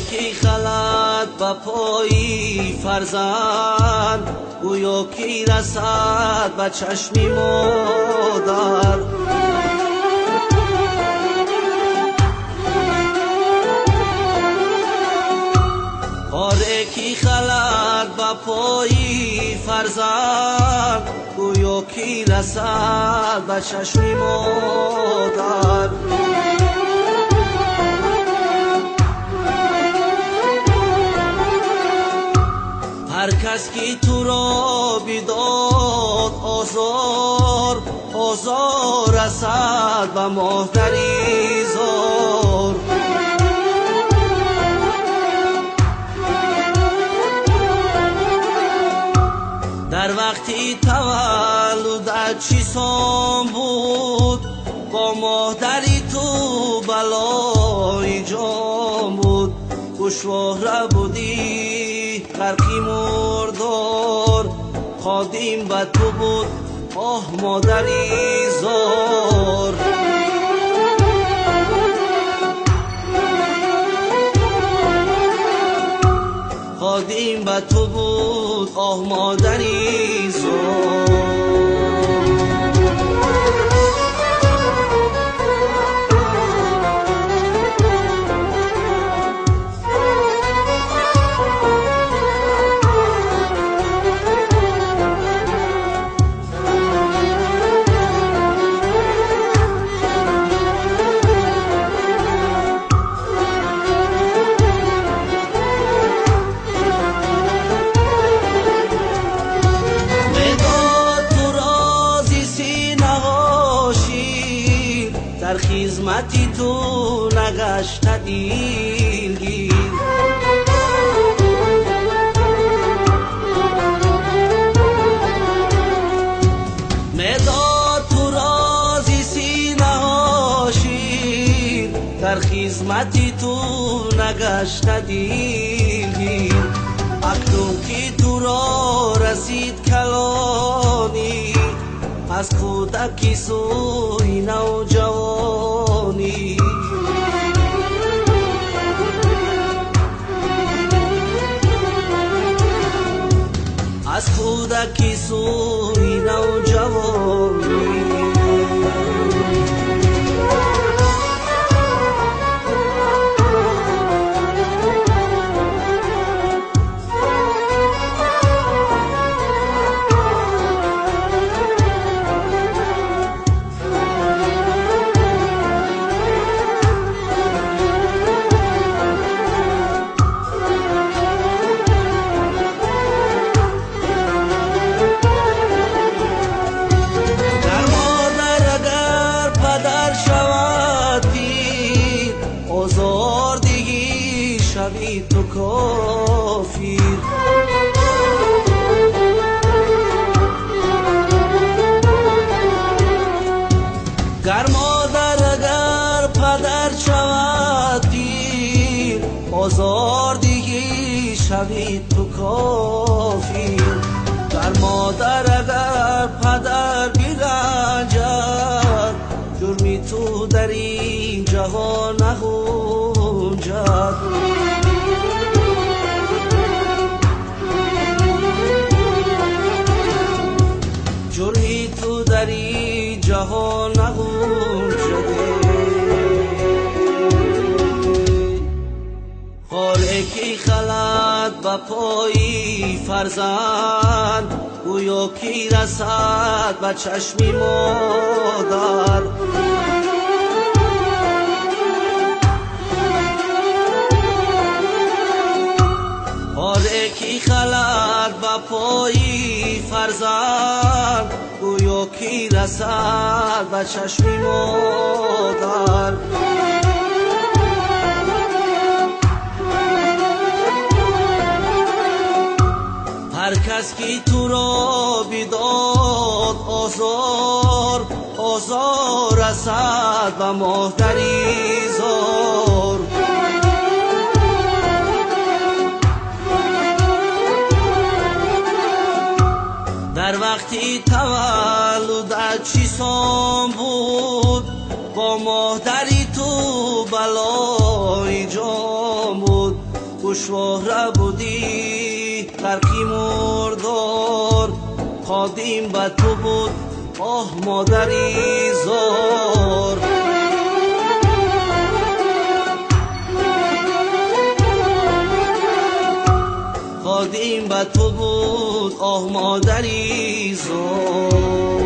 کی خلد به پای فرزند، گویا کی رسد به چشم مادر. کی خلد به پای فرزند، گویا کی رسد به چشم مادر. هر کس که تو را بداد آزار، آزار رسد به مادری زار. در وقتی تولدت چی سان بود، با مادری تو بلای جان بود. گوشواره بودی غرقی مردار، خادم به تو بود آه مادری زار. خادم به تو بود آه مادری زار. در خدمتی تو نگشت دیلگیر، مداد تو رازی سینه هاشین. در خدمتی تو نگشت دیلگیر، اکنون که تو را رسید کلانی، از کودکی سوی نوجوانی. از کودکی سوی نوجوانی. شوی تو کافر، گر مادر اگر پدر شود دیر، آزار دیگی شوی تو کافر. گر مادر اگر پدر برنجد، جرمی تو در این جهان نگنجد. جرمی تو در این جهان نگنجده. خاله کی خلد به پای فرزند، گویا کی رسد به چشم مادر. خاله کی خلد به پای فرزند، گویا کی رسد به چشم مادر. هر کس که تو را بداد آزار، آزار رسد به مادری زار. در وقتی تولدت چی سان بود، با مادری تو بلای جان بود. گوشواره بودی غرقی مردار خادیم به تو بود آه مادری زار خادیم به تو بود آه مادری زار